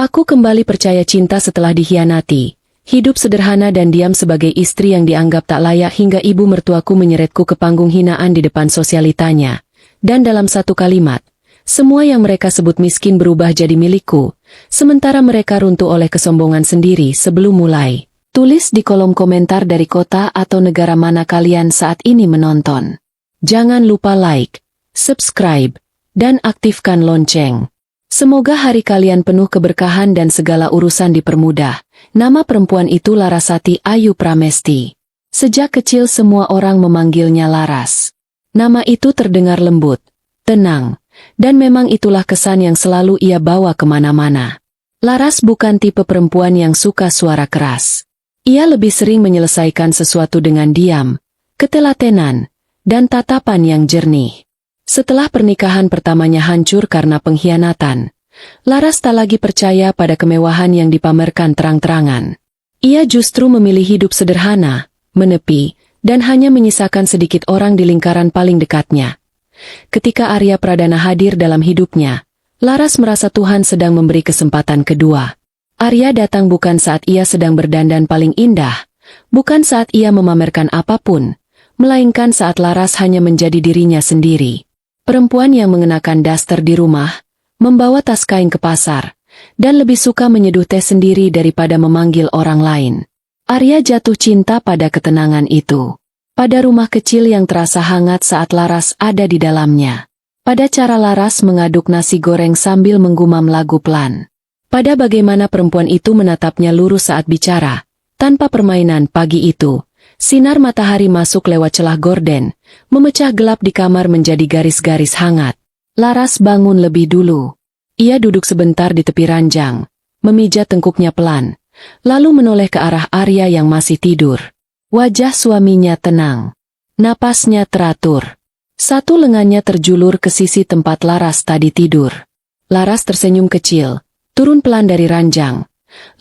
Aku kembali percaya cinta setelah dikhianati. Hidup sederhana dan diam sebagai istri yang dianggap tak layak hingga ibu mertuaku menyeretku ke panggung hinaan di depan sosialitanya. Dan dalam satu kalimat, semua yang mereka sebut miskin berubah jadi milikku, sementara mereka runtuh oleh kesombongan sendiri sebelum mulai. Tulis di kolom komentar dari kota atau negara mana kalian saat ini menonton. Jangan lupa like, subscribe, dan aktifkan lonceng. Semoga hari kalian penuh keberkahan dan segala urusan dipermudah. Nama perempuan itu Larasati Ayu Pramesti. Sejak kecil semua orang memanggilnya Laras. Nama itu terdengar lembut, tenang, dan memang itulah kesan yang selalu ia bawa kemana-mana. Laras bukan tipe perempuan yang suka suara keras. Ia lebih sering menyelesaikan sesuatu dengan diam, ketelatenan, dan tatapan yang jernih. Setelah pernikahan pertamanya hancur karena pengkhianatan, Laras tak lagi percaya pada kemewahan yang dipamerkan terang-terangan. Ia justru memilih hidup sederhana, menepi, dan hanya menyisakan sedikit orang di lingkaran paling dekatnya. Ketika Arya Pradana hadir dalam hidupnya, Laras merasa Tuhan sedang memberi kesempatan kedua. Arya datang bukan saat ia sedang berdandan paling indah, bukan saat ia memamerkan apapun, melainkan saat Laras hanya menjadi dirinya sendiri. Perempuan yang mengenakan daster di rumah, membawa tas kain ke pasar, dan lebih suka menyeduh teh sendiri daripada memanggil orang lain. Arya jatuh cinta pada ketenangan itu. Pada rumah kecil yang terasa hangat saat Laras ada di dalamnya. Pada cara Laras mengaduk nasi goreng sambil menggumam lagu pelan. Pada bagaimana perempuan itu menatapnya lurus saat bicara, tanpa permainan pagi itu. Sinar matahari masuk lewat celah gorden, memecah gelap di kamar menjadi garis-garis hangat. Laras bangun lebih dulu. Ia duduk sebentar di tepi ranjang, memijat tengkuknya pelan, lalu menoleh ke arah Arya yang masih tidur. Wajah suaminya tenang. Napasnya teratur. Satu lengannya terjulur ke sisi tempat Laras tadi tidur. Laras tersenyum kecil, turun pelan dari ranjang,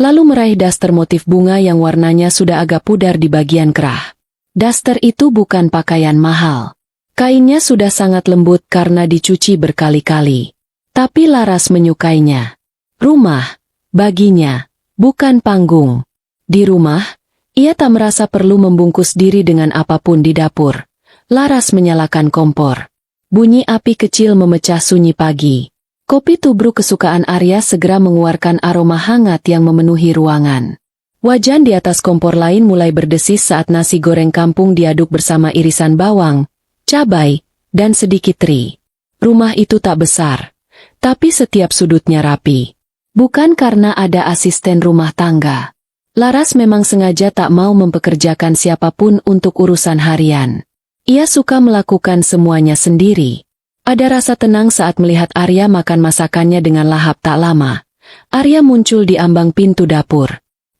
lalu meraih daster motif bunga yang warnanya sudah agak pudar di bagian kerah. Daster itu bukan pakaian mahal. Kainnya sudah sangat lembut karena dicuci berkali-kali. Tapi Laras menyukainya. Rumah, baginya, bukan panggung. Di rumah, ia tak merasa perlu membungkus diri dengan apapun di dapur. Laras menyalakan kompor. Bunyi api kecil memecah sunyi pagi. Kopi tubruk kesukaan Arya segera mengeluarkan aroma hangat yang memenuhi ruangan. Wajan di atas kompor lain mulai berdesis saat nasi goreng kampung diaduk bersama irisan bawang, cabai, dan sedikit teri. Rumah itu tak besar, tapi setiap sudutnya rapi. Bukan karena ada asisten rumah tangga. Laras memang sengaja tak mau mempekerjakan siapapun untuk urusan harian. Ia suka melakukan semuanya sendiri. Ada rasa tenang saat melihat Arya makan masakannya dengan lahap tak lama. Arya muncul di ambang pintu dapur.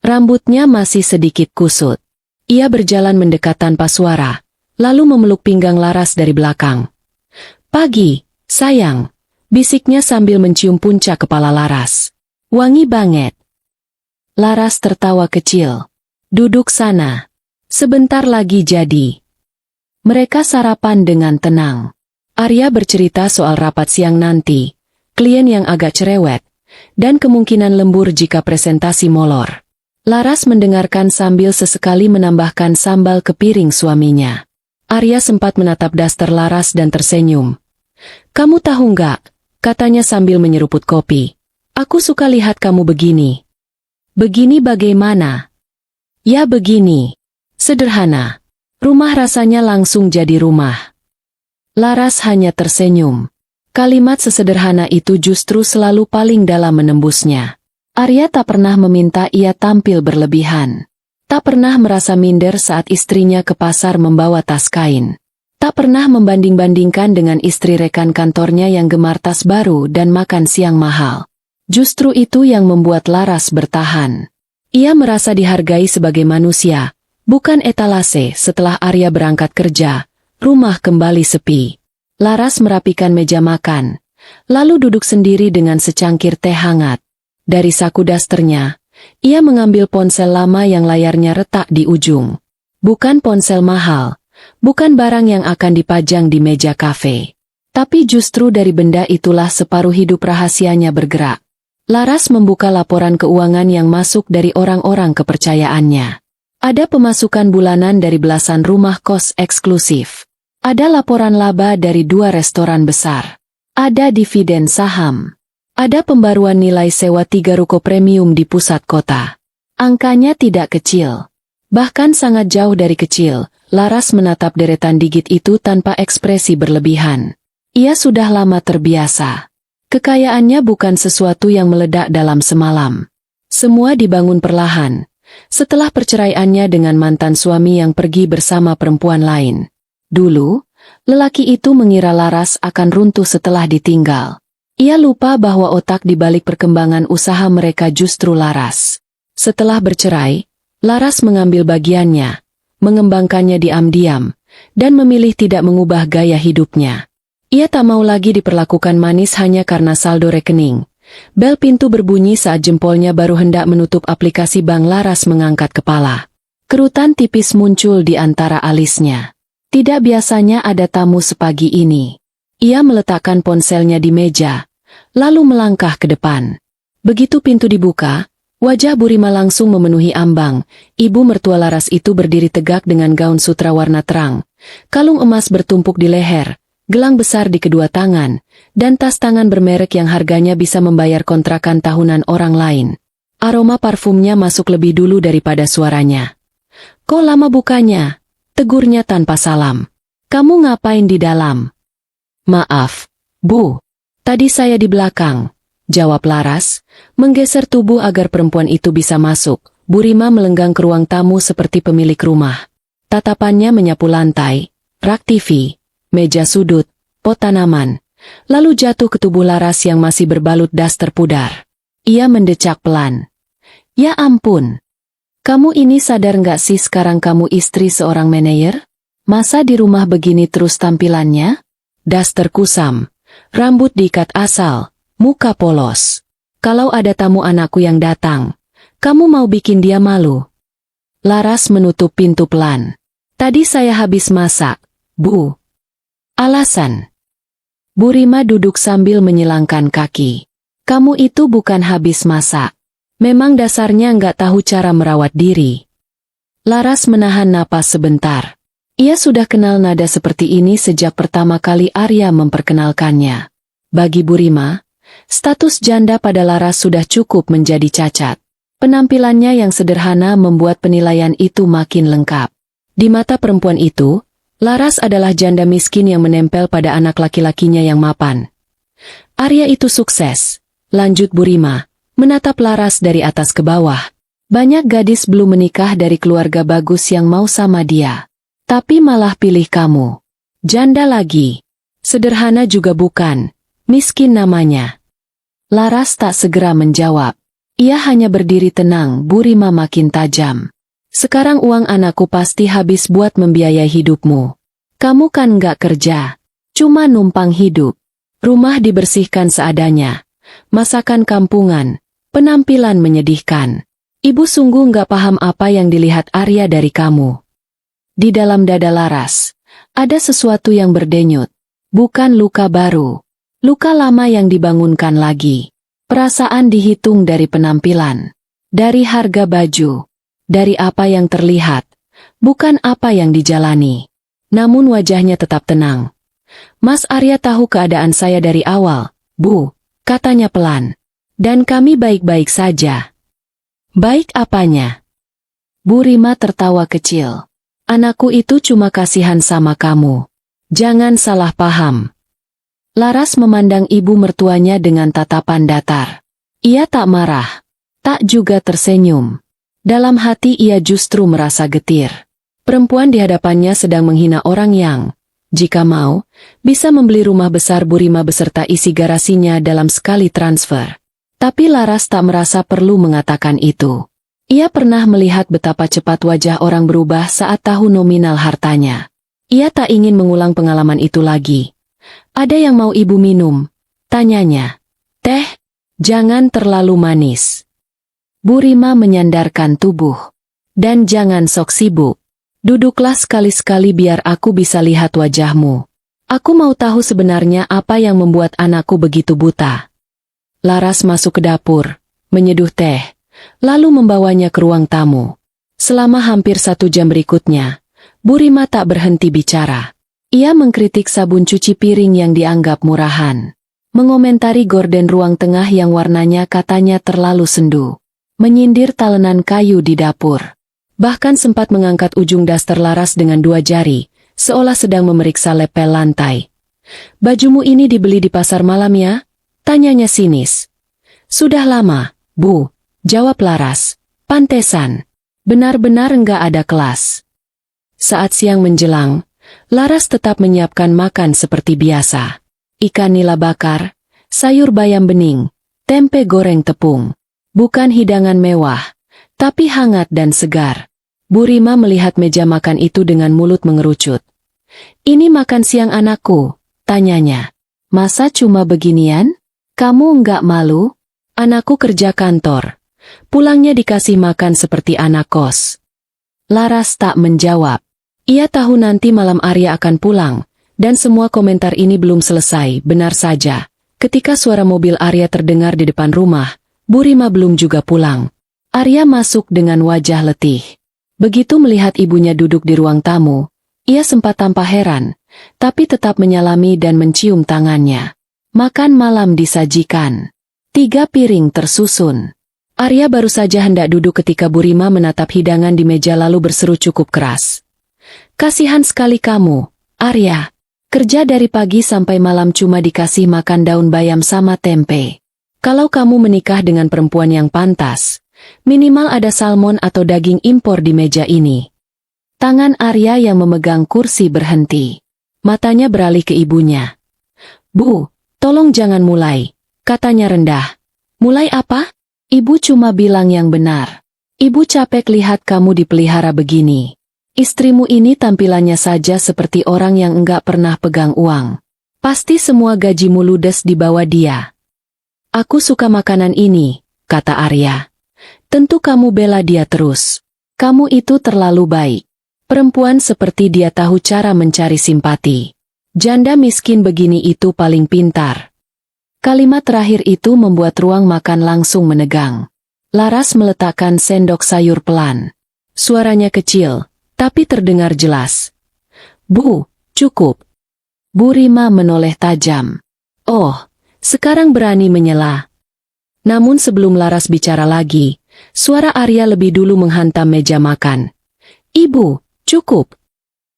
Rambutnya masih sedikit kusut. Ia berjalan mendekat tanpa suara, lalu memeluk pinggang Laras dari belakang. "Pagi, sayang," bisiknya sambil mencium puncak kepala Laras. "Wangi banget." Laras tertawa kecil. "Duduk sana. Sebentar lagi jadi." Mereka sarapan dengan tenang. Arya bercerita soal rapat siang nanti, klien yang agak cerewet, dan kemungkinan lembur jika presentasi molor. Laras mendengarkan sambil sesekali menambahkan sambal ke piring suaminya. Arya sempat menatap daster Laras dan tersenyum. "Kamu tahu nggak?" katanya sambil menyeruput kopi. "Aku suka lihat kamu begini." "Begini bagaimana?" "Ya begini. Sederhana. Rumah rasanya langsung jadi rumah." Laras hanya tersenyum. Kalimat sesederhana itu justru selalu paling dalam menembusnya. Arya tak pernah meminta ia tampil berlebihan. Tak pernah merasa minder saat istrinya ke pasar membawa tas kain. Tak pernah membanding-bandingkan dengan istri rekan kantornya yang gemar tas baru dan makan siang mahal. Justru itu yang membuat Laras bertahan. Ia merasa dihargai sebagai manusia, bukan etalase. Setelah Arya berangkat kerja, rumah kembali sepi. Laras merapikan meja makan, lalu duduk sendiri dengan secangkir teh hangat. Dari saku dasternya, ia mengambil ponsel lama yang layarnya retak di ujung. Bukan ponsel mahal, bukan barang yang akan dipajang di meja kafe. Tapi justru dari benda itulah separuh hidup rahasianya bergerak. Laras membuka laporan keuangan yang masuk dari orang-orang kepercayaannya. Ada pemasukan bulanan dari belasan rumah kos eksklusif. Ada laporan laba dari 2 restoran besar. Ada dividen saham. Ada pembaruan nilai sewa 3 ruko premium di pusat kota. Angkanya tidak kecil. Bahkan sangat jauh dari kecil. Laras menatap deretan digit itu tanpa ekspresi berlebihan. Ia sudah lama terbiasa. Kekayaannya bukan sesuatu yang meledak dalam semalam. Semua dibangun perlahan. Setelah perceraiannya dengan mantan suami yang pergi bersama perempuan lain. Dulu, lelaki itu mengira Laras akan runtuh setelah ditinggal. Ia lupa bahwa otak di balik perkembangan usaha mereka justru Laras. Setelah bercerai, Laras mengambil bagiannya, mengembangkannya diam-diam, dan memilih tidak mengubah gaya hidupnya. Ia tak mau lagi diperlakukan manis hanya karena saldo rekening. Bel pintu berbunyi saat jempolnya baru hendak menutup aplikasi bank. Laras mengangkat kepala. Kerutan tipis muncul di antara alisnya. Tidak biasanya ada tamu sepagi ini. Ia meletakkan ponselnya di meja, lalu melangkah ke depan. Begitu pintu dibuka, wajah Bu Rima langsung memenuhi ambang. Ibu mertua Laras itu berdiri tegak dengan gaun sutra warna terang, kalung emas bertumpuk di leher, gelang besar di kedua tangan, dan tas tangan bermerek yang harganya bisa membayar kontrakan tahunan orang lain. Aroma parfumnya masuk lebih dulu daripada suaranya. "Kok lama bukanya?" tegurnya tanpa salam. "Kamu ngapain di dalam?" "Maaf, Bu. Tadi saya di belakang," jawab Laras, menggeser tubuh agar perempuan itu bisa masuk. Bu Rima melenggang ke ruang tamu seperti pemilik rumah. Tatapannya menyapu lantai, rak TV, meja sudut, pot tanaman, lalu jatuh ke tubuh Laras yang masih berbalut daster pudar. Ia mendecak pelan. "Ya ampun. Kamu ini sadar nggak sih sekarang kamu istri seorang manajer? Masa di rumah begini terus tampilannya? Daster kusam, rambut diikat asal, muka polos. Kalau ada tamu anakku yang datang, kamu mau bikin dia malu?" Laras menutup pintu pelan. "Tadi saya habis masak, Bu." Alasan. Bu Rima duduk sambil menyilangkan kaki. "Kamu itu bukan habis masak. Memang dasarnya nggak tahu cara merawat diri." Laras menahan napas sebentar. Ia sudah kenal nada seperti ini sejak pertama kali Arya memperkenalkannya. Bagi Bu Rima, status janda pada Laras sudah cukup menjadi cacat. Penampilannya yang sederhana membuat penilaian itu makin lengkap. Di mata perempuan itu, Laras adalah janda miskin yang menempel pada anak laki-lakinya yang mapan. "Arya itu sukses," lanjut Bu Rima, menatap Laras dari atas ke bawah. "Banyak gadis belum menikah dari keluarga bagus yang mau sama dia. Tapi malah pilih kamu. Janda lagi. Sederhana juga bukan, miskin namanya." Laras tak segera menjawab. Ia hanya berdiri tenang. Bu Rima makin tajam. "Sekarang uang anakku pasti habis buat membiayai hidupmu. Kamu kan nggak kerja, cuma numpang hidup. Rumah dibersihkan seadanya. Masakan kampungan, penampilan menyedihkan. Ibu sungguh nggak paham apa yang dilihat Arya dari kamu." Di dalam dada Laras, ada sesuatu yang berdenyut. Bukan luka baru. Luka lama yang dibangunkan lagi. Perasaan dihitung dari penampilan. Dari harga baju. Dari apa yang terlihat, bukan apa yang dijalani. Namun wajahnya tetap tenang. "Mas Arya tahu keadaan saya dari awal, Bu," katanya pelan. "Dan kami baik-baik saja." "Baik apanya?" Bu Rima tertawa kecil. "Anakku itu cuma kasihan sama kamu. Jangan salah paham." Laras memandang ibu mertuanya dengan tatapan datar. Ia tak marah, tak juga tersenyum. Dalam hati ia justru merasa getir. Perempuan di hadapannya sedang menghina orang yang, jika mau, bisa membeli rumah besar. Bu Rima beserta isi garasinya dalam sekali transfer. Tapi Laras tak merasa perlu mengatakan itu. Ia pernah melihat betapa cepat wajah orang berubah saat tahu nominal hartanya. Ia tak ingin mengulang pengalaman itu lagi. "Ada yang mau ibu minum?" tanyanya. "Teh, jangan terlalu manis." Bu Rima menyandarkan tubuh. "Dan jangan sok sibuk. Duduklah sekali-sekali biar aku bisa lihat wajahmu. Aku mau tahu sebenarnya apa yang membuat anakku begitu buta." Laras masuk ke dapur, menyeduh teh, lalu membawanya ke ruang tamu. Selama hampir 1 jam berikutnya, Bu Rima tak berhenti bicara. Ia mengkritik sabun cuci piring yang dianggap murahan. Mengomentari gorden ruang tengah yang warnanya katanya terlalu sendu. Menyindir talenan kayu di dapur. Bahkan sempat mengangkat ujung daster Laras dengan 2 jari, seolah sedang memeriksa lepel lantai. "Bajumu ini dibeli di pasar malam ya?" tanyanya sinis. "Sudah lama, Bu," jawab Laras. "Pantesan. Benar-benar enggak ada kelas." Saat siang menjelang, Laras tetap menyiapkan makan seperti biasa. Ikan nila bakar, sayur bayam bening, tempe goreng tepung. Bukan hidangan mewah, tapi hangat dan segar. Bu Rima melihat meja makan itu dengan mulut mengerucut. "Ini makan siang anakku," tanyanya. "Masa cuma beginian? Kamu enggak malu? Anakku kerja kantor. Pulangnya dikasih makan seperti anak kos." Laras tak menjawab. Ia tahu nanti malam Arya akan pulang. Dan semua komentar ini belum selesai. Benar saja, ketika suara mobil Arya terdengar di depan rumah, Bu Rima belum juga pulang. Arya masuk dengan wajah letih. Begitu melihat ibunya duduk di ruang tamu, ia sempat tampak heran, tapi tetap menyalami dan mencium tangannya. Makan malam disajikan. 3 piring tersusun. Arya baru saja hendak duduk ketika Bu Rima menatap hidangan di meja lalu berseru cukup keras. "Kasihan sekali kamu, Arya. Kerja dari pagi sampai malam cuma dikasih makan daun bayam sama tempe. Kalau kamu menikah dengan perempuan yang pantas, minimal ada salmon atau daging impor di meja ini." Tangan Arya yang memegang kursi berhenti. Matanya beralih ke ibunya. "Bu, tolong jangan mulai," katanya rendah. "Mulai apa?" "Ibu cuma bilang yang benar. Ibu capek lihat kamu dipelihara begini. Istrimu ini tampilannya saja seperti orang yang enggak pernah pegang uang. Pasti semua gajimu ludes di bawah dia." "Aku suka makanan ini," kata Arya. "Tentu kamu bela dia terus. Kamu itu terlalu baik. Perempuan seperti dia tahu cara mencari simpati. Janda miskin begini itu paling pintar." Kalimat terakhir itu membuat ruang makan langsung menegang. Laras meletakkan sendok sayur pelan. Suaranya kecil, tapi terdengar jelas. "Bu, cukup." Bu Rima menoleh tajam. "Oh, sekarang berani menyela." Namun sebelum Laras bicara lagi, suara Arya lebih dulu menghantam meja makan. "Ibu, cukup."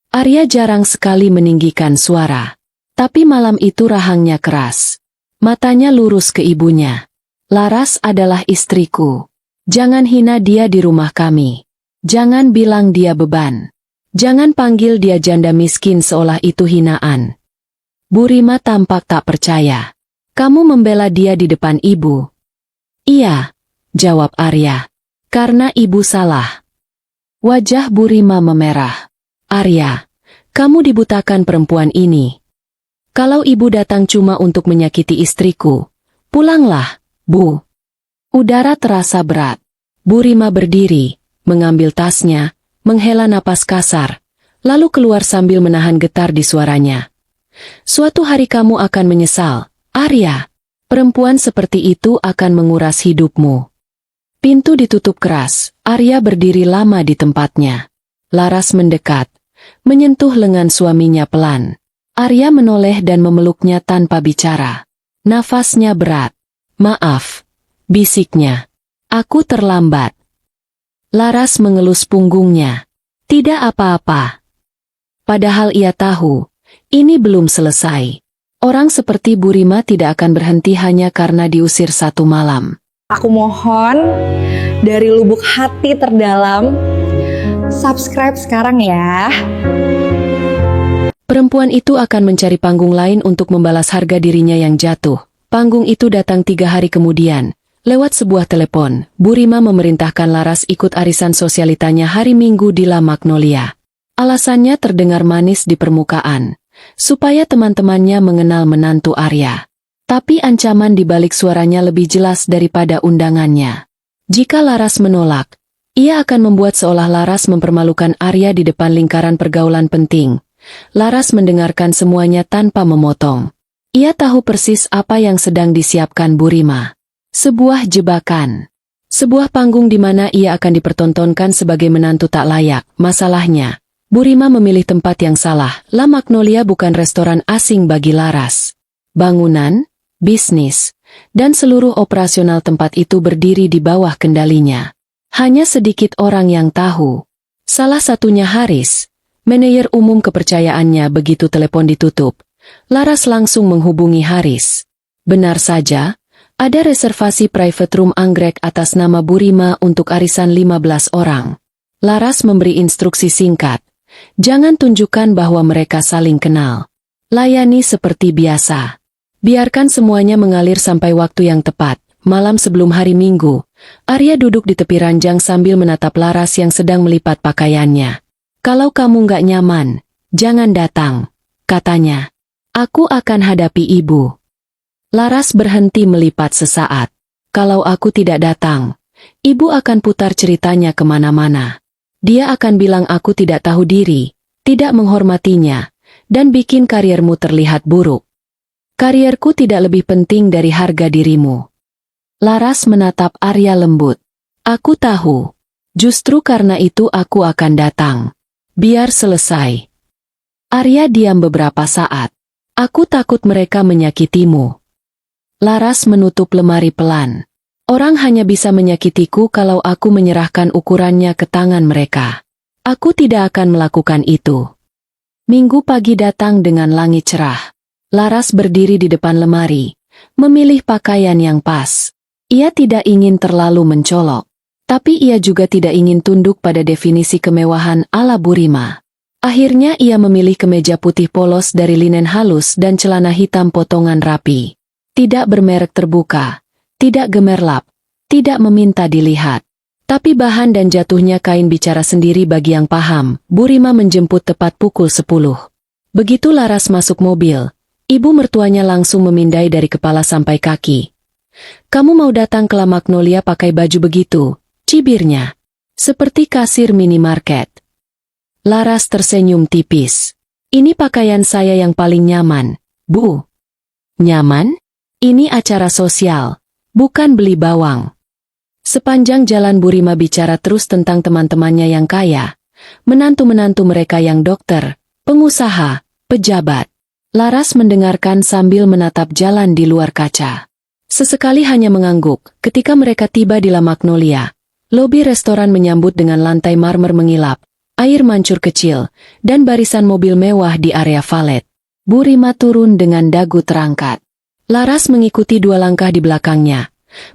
Arya jarang sekali meninggikan suara. Tapi malam itu rahangnya keras. Matanya lurus ke ibunya. "Laras adalah istriku. Jangan hina dia di rumah kami. Jangan bilang dia beban. Jangan panggil dia janda miskin seolah itu hinaan." Bu Rima tampak tak percaya. "Kamu membela dia di depan ibu?" "Iya," jawab Arya. "Karena ibu salah." Wajah Bu Rima memerah. "Arya, kamu dibutakan perempuan ini. Kalau ibu datang cuma untuk menyakiti istriku, pulanglah, Bu." Udara terasa berat. Bu Rima berdiri, mengambil tasnya, menghela napas kasar, lalu keluar sambil menahan getar di suaranya. "Suatu hari kamu akan menyesal, Arya. Perempuan seperti itu akan menguras hidupmu." Pintu ditutup keras. Arya berdiri lama di tempatnya. Laras mendekat, menyentuh lengan suaminya pelan. Arya menoleh dan memeluknya tanpa bicara. Nafasnya berat. "Maaf," bisiknya. "Aku terlambat." Laras mengelus punggungnya. "Tidak apa-apa." Padahal ia tahu, ini belum selesai. Orang seperti Bu Rima tidak akan berhenti hanya karena diusir 1 malam. Aku mohon dari lubuk hati terdalam, subscribe sekarang ya. Perempuan itu akan mencari panggung lain untuk membalas harga dirinya yang jatuh. Panggung itu datang 3 hari kemudian. Lewat sebuah telepon, Bu Rima memerintahkan Laras ikut arisan sosialitanya hari Minggu di La Magnolia. Alasannya terdengar manis di permukaan, supaya teman-temannya mengenal menantu Arya. Tapi ancaman di balik suaranya lebih jelas daripada undangannya. Jika Laras menolak, ia akan membuat seolah Laras mempermalukan Arya di depan lingkaran pergaulan penting. Laras mendengarkan semuanya tanpa memotong. Ia tahu persis apa yang sedang disiapkan Burima. Sebuah jebakan. Sebuah panggung di mana ia akan dipertontonkan sebagai menantu tak layak. Masalahnya, Burima memilih tempat yang salah. La Magnolia bukan restoran asing bagi Laras. Bangunan, bisnis, dan seluruh operasional tempat itu berdiri di bawah kendalinya. Hanya sedikit orang yang tahu. Salah satunya Haris, manajer umum. Kepercayaannya begitu telepon ditutup. Laras langsung menghubungi Haris. Benar saja, ada reservasi private room anggrek atas nama Burima untuk arisan 15 orang. Laras memberi instruksi singkat. Jangan tunjukkan bahwa mereka saling kenal. Layani seperti biasa. Biarkan semuanya mengalir sampai waktu yang tepat. Malam sebelum hari Minggu, Arya duduk di tepi ranjang sambil menatap Laras yang sedang melipat pakaiannya. Kalau kamu nggak nyaman, jangan datang, katanya. Aku akan hadapi ibu. Laras berhenti melipat sesaat. Kalau aku tidak datang, ibu akan putar ceritanya kemana-mana. Dia akan bilang aku tidak tahu diri, tidak menghormatinya, dan bikin kariermu terlihat buruk. Karierku tidak lebih penting dari harga dirimu. Laras menatap Arya lembut. Aku tahu. Justru karena itu aku akan datang. Biar selesai. Arya diam beberapa saat. Aku takut mereka menyakitimu. Laras menutup lemari pelan. Orang hanya bisa menyakitiku kalau aku menyerahkan ukurannya ke tangan mereka. Aku tidak akan melakukan itu. Minggu pagi datang dengan langit cerah. Laras berdiri di depan lemari, memilih pakaian yang pas. Ia tidak ingin terlalu mencolok, tapi ia juga tidak ingin tunduk pada definisi kemewahan ala Burima. Akhirnya ia memilih kemeja putih polos dari linen halus dan celana hitam potongan rapi. Tidak bermerek terbuka, tidak gemerlap, tidak meminta dilihat. Tapi bahan dan jatuhnya kain bicara sendiri bagi yang paham. Burima menjemput tepat pukul 10. Begitu Laras masuk mobil, ibu mertuanya langsung memindai dari kepala sampai kaki. Kamu mau datang ke La Magnolia pakai baju begitu, cibirnya. Seperti kasir minimarket. Laras tersenyum tipis. Ini pakaian saya yang paling nyaman, Bu. Nyaman? Ini acara sosial, bukan beli bawang. Sepanjang jalan Burima bicara terus tentang teman-temannya yang kaya, menantu-menantu mereka yang dokter, pengusaha, pejabat. Laras mendengarkan sambil menatap jalan di luar kaca. Sesekali hanya mengangguk ketika mereka tiba di La Magnolia. Lobi restoran menyambut dengan lantai marmer mengilap, air mancur kecil, dan barisan mobil mewah di area valet. Burima turun dengan dagu terangkat. Laras mengikuti 2 langkah di belakangnya.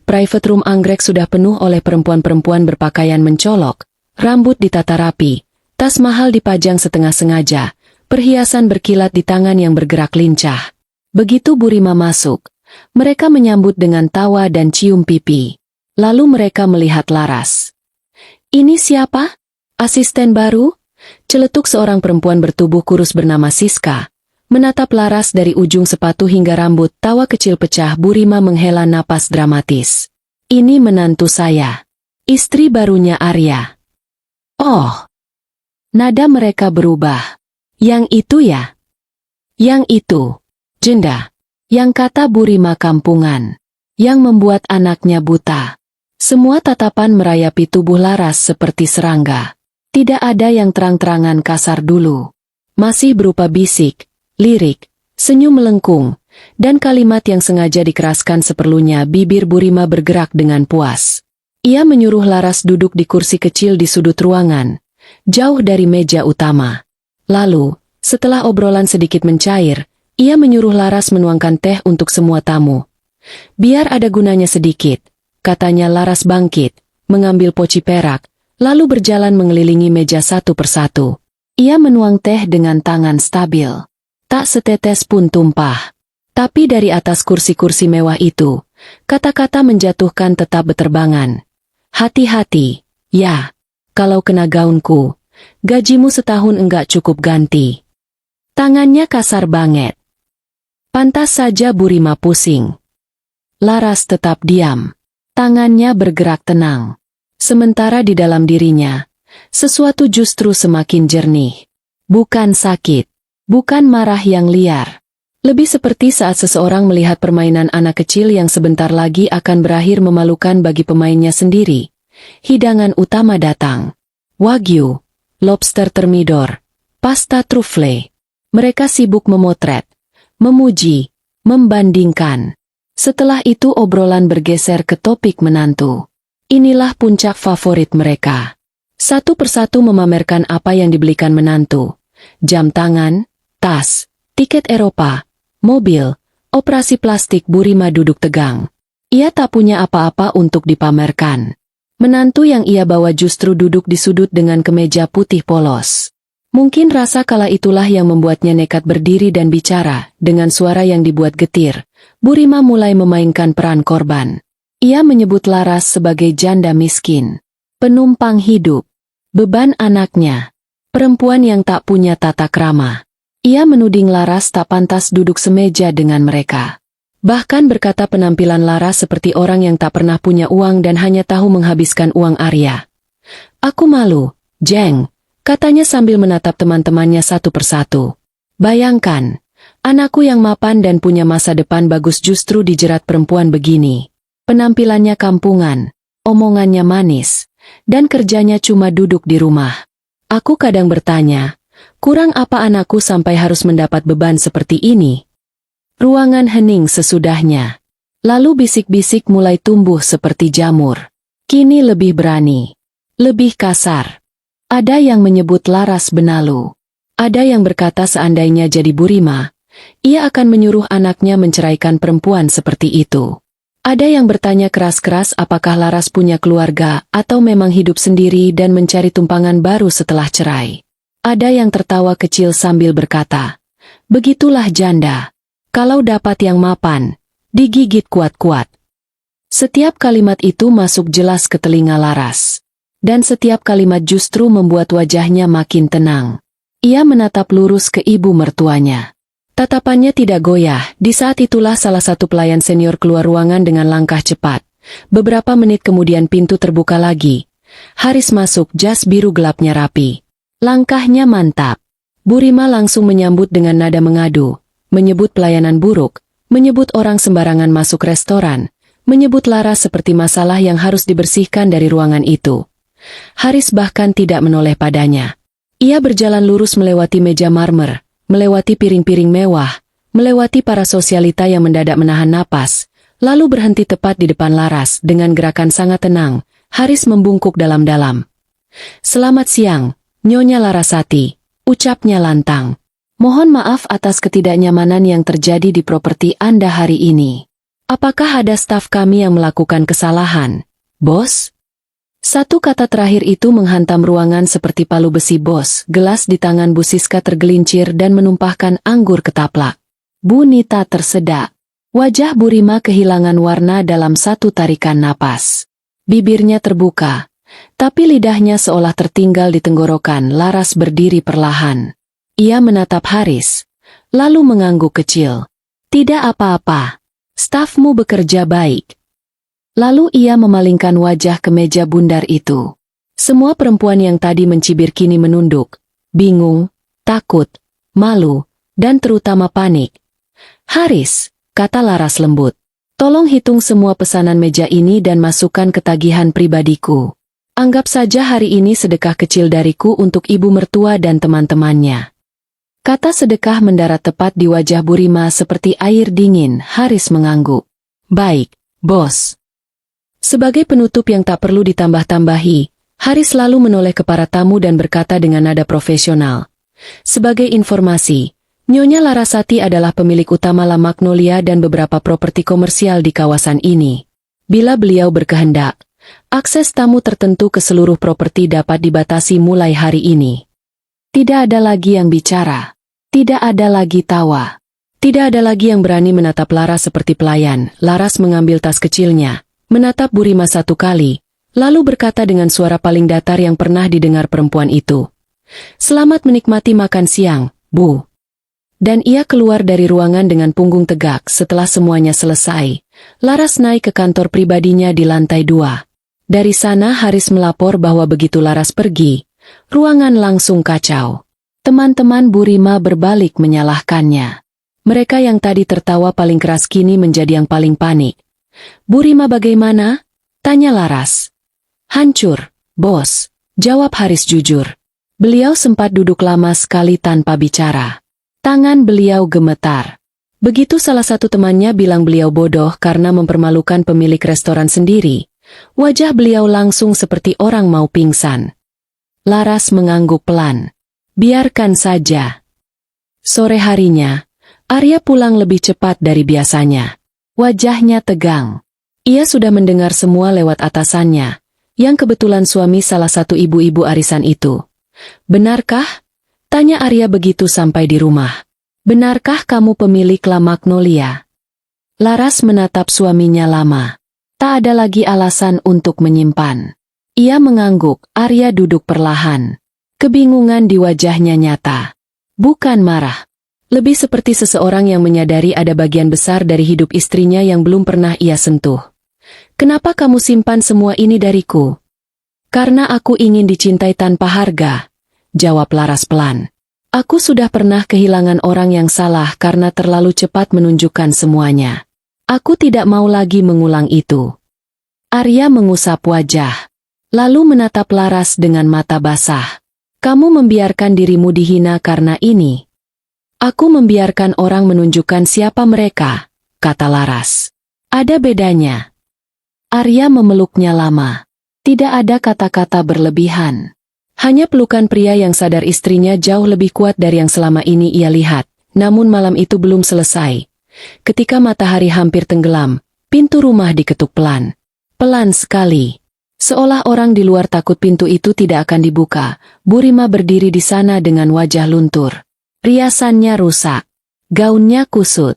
Private room anggrek sudah penuh oleh perempuan-perempuan berpakaian mencolok, rambut ditata rapi, tas mahal dipajang setengah sengaja, perhiasan berkilat di tangan yang bergerak lincah. Begitu Burima masuk, mereka menyambut dengan tawa dan cium pipi. Lalu mereka melihat Laras. Ini siapa? Asisten baru? Celetuk seorang perempuan bertubuh kurus bernama Siska. Menatap Laras dari ujung sepatu hingga rambut, tawa kecil pecah. Burima menghela napas dramatis. Ini menantu saya. Istri barunya Arya. Oh. Nada mereka berubah. Yang itu ya? Yang itu. Jenda. Yang kata Burima kampungan. Yang membuat anaknya buta. Semua tatapan merayapi tubuh Laras seperti serangga. Tidak ada yang terang-terangan kasar dulu. Masih berupa bisik, lirik, senyum melengkung, dan kalimat yang sengaja dikeraskan seperlunya. Bibir Burima bergerak dengan puas. Ia menyuruh Laras duduk di kursi kecil di sudut ruangan, jauh dari meja utama. Lalu, setelah obrolan sedikit mencair, ia menyuruh Laras menuangkan teh untuk semua tamu. Biar ada gunanya sedikit, katanya. Laras bangkit, mengambil poci perak, lalu berjalan mengelilingi meja satu persatu. Ia menuang teh dengan tangan stabil. Tak setetes pun tumpah. Tapi dari atas kursi-kursi mewah itu, kata-kata menjatuhkan tetap beterbangan. Hati-hati, ya. Kalau kena gaunku, gajimu setahun enggak cukup ganti. Tangannya kasar banget. Pantas saja Burima pusing. Laras tetap diam. Tangannya bergerak tenang. Sementara di dalam dirinya, sesuatu justru semakin jernih. Bukan sakit. Bukan marah yang liar. Lebih seperti saat seseorang melihat permainan anak kecil yang sebentar lagi akan berakhir memalukan bagi pemainnya sendiri. Hidangan utama datang. Wagyu, lobster termidor, pasta truffle. Mereka sibuk memotret, memuji, membandingkan. Setelah itu obrolan bergeser ke topik menantu. Inilah puncak favorit mereka. Satu persatu memamerkan apa yang dibelikan menantu. Jam tangan, tas, tiket Eropa, mobil, operasi plastik. Burima duduk tegang. Ia tak punya apa-apa untuk dipamerkan. Menantu yang ia bawa justru duduk di sudut dengan kemeja putih polos. Mungkin rasa kala itulah yang membuatnya nekat berdiri dan bicara. Dengan suara yang dibuat getir, Burima mulai memainkan peran korban. Ia menyebut Laras sebagai janda miskin, penumpang hidup, beban anaknya, perempuan yang tak punya tata krama. Ia menuding Laras tak pantas duduk semeja dengan mereka. Bahkan berkata penampilan Laras seperti orang yang tak pernah punya uang dan hanya tahu menghabiskan uang Arya. Aku malu, Jeng, katanya sambil menatap teman-temannya satu persatu. Bayangkan, anakku yang mapan dan punya masa depan bagus justru dijerat perempuan begini. Penampilannya kampungan, omongannya manis, dan kerjanya cuma duduk di rumah. Aku kadang bertanya, kurang apa anakku sampai harus mendapat beban seperti ini? Ruangan hening sesudahnya. Lalu bisik-bisik mulai tumbuh seperti jamur. Kini lebih berani, lebih kasar. Ada yang menyebut Laras benalu. Ada yang berkata seandainya jadi Burima, ia akan menyuruh anaknya menceraikan perempuan seperti itu. Ada yang bertanya keras-keras apakah Laras punya keluarga atau memang hidup sendiri dan mencari tumpangan baru setelah cerai. Ada yang tertawa kecil sambil berkata, begitulah janda. Kalau dapat yang mapan, digigit kuat-kuat. Setiap kalimat itu masuk jelas ke telinga Laras. Dan setiap kalimat justru membuat wajahnya makin tenang. Ia menatap lurus ke ibu mertuanya. Tatapannya tidak goyah. Di saat itulah salah satu pelayan senior keluar ruangan dengan langkah cepat. Beberapa menit kemudian pintu terbuka lagi. Haris masuk, jas biru gelapnya rapi. Langkahnya mantap. Burima langsung menyambut dengan nada mengadu. Menyebut pelayanan buruk, menyebut orang sembarangan masuk restoran, menyebut Laras seperti masalah yang harus dibersihkan dari ruangan itu. Haris bahkan tidak menoleh padanya. Ia berjalan lurus melewati meja marmer, melewati piring-piring mewah, melewati para sosialita yang mendadak menahan napas, lalu berhenti tepat di depan Laras dengan gerakan sangat tenang. Haris membungkuk dalam-dalam. Selamat siang, Nyonya Larasati, ucapnya lantang. Mohon maaf atas ketidaknyamanan yang terjadi di properti Anda hari ini. Apakah ada staf kami yang melakukan kesalahan, Bos? Satu kata terakhir itu menghantam ruangan seperti palu besi, Bos. Gelas di tangan Bu Siska tergelincir dan menumpahkan anggur ketaplak. Bu Nita tersedak. Wajah Burima kehilangan warna dalam satu tarikan napas. Bibirnya terbuka, tapi lidahnya seolah tertinggal di tenggorokan. Laras berdiri perlahan. Ia menatap Haris, lalu mengangguk kecil. Tidak apa-apa, stafmu bekerja baik. Lalu ia memalingkan wajah ke meja bundar itu. Semua perempuan yang tadi mencibir kini menunduk, bingung, takut, malu, dan terutama panik. Haris, kata Laras lembut, tolong hitung semua pesanan meja ini dan masukkan ke tagihan pribadiku. Anggap saja hari ini sedekah kecil dariku untuk ibu mertua dan teman-temannya. Kata sedekah mendarat tepat di wajah Burima seperti air dingin. Haris mengangguk. Baik, Bos. Sebagai penutup yang tak perlu ditambah-tambahi, Haris lalu menoleh ke para tamu dan berkata dengan nada profesional. Sebagai informasi, Nyonya Larasati adalah pemilik utama La Magnolia dan beberapa properti komersial di kawasan ini. Bila beliau berkehendak, akses tamu tertentu ke seluruh properti dapat dibatasi mulai hari ini. Tidak ada lagi yang bicara. Tidak ada lagi tawa. Tidak ada lagi yang berani menatap Laras seperti pelayan. Laras mengambil tas kecilnya, menatap Burima satu kali, lalu berkata dengan suara paling datar yang pernah didengar perempuan itu. Selamat menikmati makan siang, Bu. Dan ia keluar dari ruangan dengan punggung tegak. Setelah semuanya selesai, Laras naik ke kantor pribadinya di lantai 2. Dari sana Haris melapor bahwa begitu Laras pergi, ruangan langsung kacau. Teman-teman Burima berbalik menyalahkannya. Mereka yang tadi tertawa paling keras kini menjadi yang paling panik. "Bu Rima bagaimana?" tanya Laras. "Hancur, bos," jawab Haris jujur. Beliau sempat duduk lama sekali tanpa bicara. Tangan beliau gemetar. Begitu salah satu temannya bilang beliau bodoh karena mempermalukan pemilik restoran sendiri, wajah beliau langsung seperti orang mau pingsan. Laras mengangguk pelan. "Biarkan saja." Sore harinya, Arya pulang lebih cepat dari biasanya. Wajahnya tegang. Ia sudah mendengar semua lewat atasannya, yang kebetulan suami salah satu ibu-ibu arisan itu. "Benarkah?" tanya Arya begitu sampai di rumah. "Benarkah kamu pemilik La Magnolia?" Laras menatap suaminya lama. Tak ada lagi alasan untuk menyimpan. Ia mengangguk, Arya duduk perlahan. Kebingungan di wajahnya nyata. Bukan marah. Lebih seperti seseorang yang menyadari ada bagian besar dari hidup istrinya yang belum pernah ia sentuh. "Kenapa kamu simpan semua ini dariku?" "Karena aku ingin dicintai tanpa harga," jawab Laras pelan. "Aku sudah pernah kehilangan orang yang salah karena terlalu cepat menunjukkan semuanya. Aku tidak mau lagi mengulang itu." Arya mengusap wajah, lalu menatap Laras dengan mata basah. "Kamu membiarkan dirimu dihina karena ini." "Aku membiarkan orang menunjukkan siapa mereka," kata Laras. "Ada bedanya." Arya memeluknya lama. Tidak ada kata-kata berlebihan. Hanya pelukan pria yang sadar istrinya jauh lebih kuat dari yang selama ini ia lihat. Namun malam itu belum selesai. Ketika matahari hampir tenggelam, pintu rumah diketuk pelan. Pelan sekali. Seolah orang di luar takut pintu itu tidak akan dibuka, Bu Rima berdiri di sana dengan wajah luntur. Riasannya rusak. Gaunnya kusut.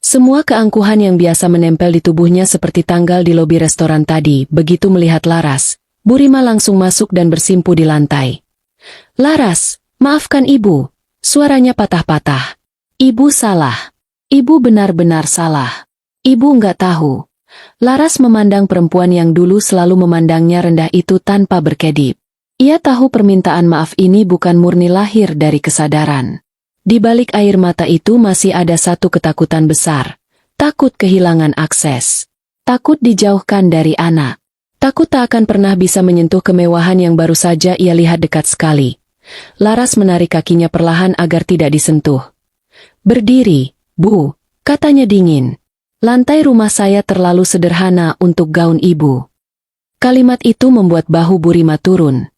Semua keangkuhan yang biasa menempel di tubuhnya seperti tanggal di lobi restoran tadi. Begitu melihat Laras, Bu Rima langsung masuk dan bersimpu di lantai. "Laras, maafkan ibu." Suaranya patah-patah. "Ibu salah. Ibu benar-benar salah. Ibu nggak tahu." Laras memandang perempuan yang dulu selalu memandangnya rendah itu tanpa berkedip. Ia tahu permintaan maaf ini bukan murni lahir dari kesadaran. Di balik air mata itu masih ada satu ketakutan besar. Takut kehilangan akses. Takut dijauhkan dari anak. Takut tak akan pernah bisa menyentuh kemewahan yang baru saja ia lihat dekat sekali. Laras menarik kakinya perlahan agar tidak disentuh. "Berdiri, Bu," katanya dingin. "Lantai rumah saya terlalu sederhana untuk gaun ibu." Kalimat itu membuat bahu Bu Rima turun.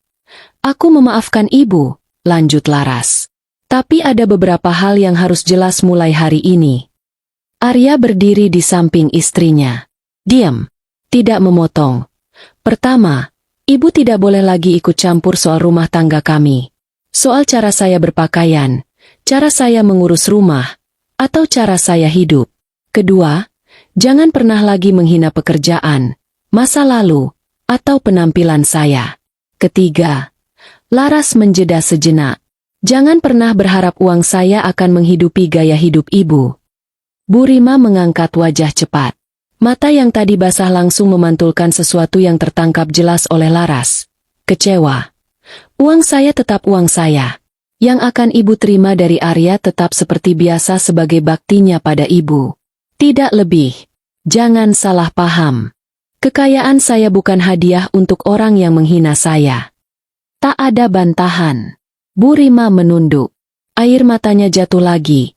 "Aku memaafkan ibu," lanjut Laras. "Tapi ada beberapa hal yang harus jelas mulai hari ini." Arya berdiri di samping istrinya. "Diam. Tidak memotong. Pertama, ibu tidak boleh lagi ikut campur soal rumah tangga kami. Soal cara saya berpakaian, cara saya mengurus rumah, atau cara saya hidup. Kedua, jangan pernah lagi menghina pekerjaan, masa lalu, atau penampilan saya. Ketiga," Laras menjeda sejenak. "Jangan pernah berharap uang saya akan menghidupi gaya hidup ibu." Bu Rima mengangkat wajah cepat. Mata yang tadi basah langsung memantulkan sesuatu yang tertangkap jelas oleh Laras. Kecewa. "Uang saya tetap uang saya. Yang akan ibu terima dari Arya tetap seperti biasa sebagai baktinya pada ibu. Tidak lebih. Jangan salah paham. Kekayaan saya bukan hadiah untuk orang yang menghina saya." Tak ada bantahan. Bu Rima menunduk. Air matanya jatuh lagi.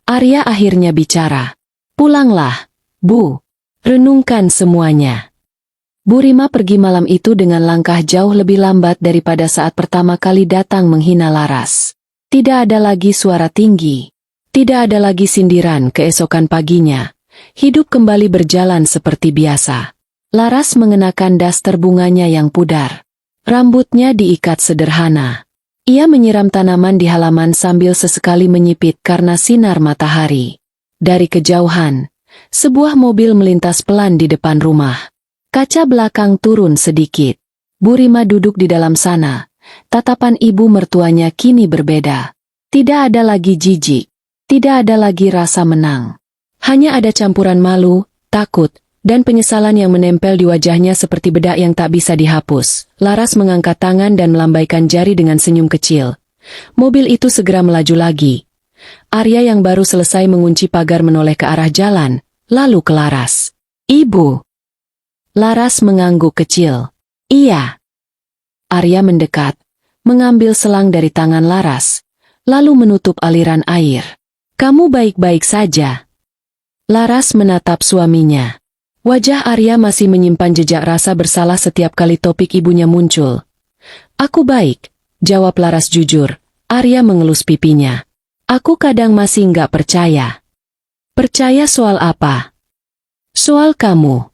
Arya akhirnya bicara. "Pulanglah, Bu. Renungkan semuanya." Bu Rima pergi malam itu dengan langkah jauh lebih lambat daripada saat pertama kali datang menghina Laras. Tidak ada lagi suara tinggi. Tidak ada lagi sindiran. Keesokan paginya, hidup kembali berjalan seperti biasa. Laras mengenakan daster bunganya yang pudar. Rambutnya diikat sederhana. Ia menyiram tanaman di halaman sambil sesekali menyipit karena sinar matahari. Dari kejauhan, sebuah mobil melintas pelan di depan rumah. Kaca belakang turun sedikit. Bu Rima duduk di dalam sana. Tatapan ibu mertuanya kini berbeda. Tidak ada lagi jijik. Tidak ada lagi rasa menang. Hanya ada campuran malu, takut, dan penyesalan yang menempel di wajahnya seperti bedak yang tak bisa dihapus. Laras mengangkat tangan dan melambaikan jari dengan senyum kecil. Mobil itu segera melaju lagi. Arya yang baru selesai mengunci pagar menoleh ke arah jalan, lalu ke Laras. Ibu. Laras mengangguk kecil. Iya. Arya mendekat, mengambil selang dari tangan Laras, lalu menutup aliran air. Kamu baik-baik saja. Laras menatap suaminya. Wajah Arya masih menyimpan jejak rasa bersalah setiap kali topik ibunya muncul. Aku baik, jawab Laras jujur. Arya mengelus pipinya. Aku kadang masih nggak percaya. Percaya soal apa? Soal kamu.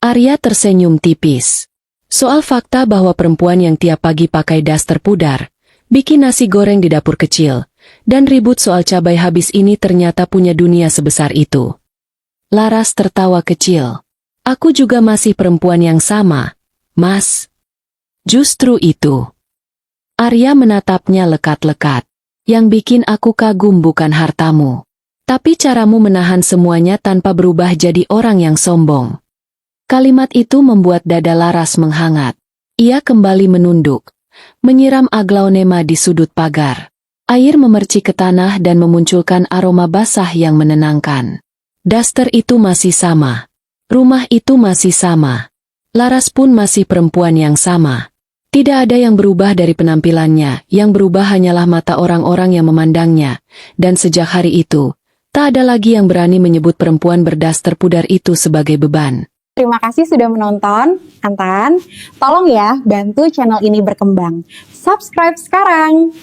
Arya tersenyum tipis. Soal fakta bahwa perempuan yang tiap pagi pakai daster pudar, bikin nasi goreng di dapur kecil, dan ribut soal cabai habis ini ternyata punya dunia sebesar itu. Laras tertawa kecil. Aku juga masih perempuan yang sama, Mas. Justru itu. Arya menatapnya lekat-lekat. Yang bikin aku kagum bukan hartamu, tapi caramu menahan semuanya tanpa berubah jadi orang yang sombong. Kalimat itu membuat dada Laras menghangat. Ia kembali menunduk, menyiram aglaonema di sudut pagar. Air memercik ke tanah dan memunculkan aroma basah yang menenangkan. Daster itu masih sama. Rumah itu masih sama. Laras pun masih perempuan yang sama. Tidak ada yang berubah dari penampilannya, yang berubah hanyalah mata orang-orang yang memandangnya. Dan sejak hari itu, tak ada lagi yang berani menyebut perempuan berdaster pudar itu sebagai beban. Terima kasih sudah menonton. Antan, tolong ya bantu channel ini berkembang. Subscribe sekarang.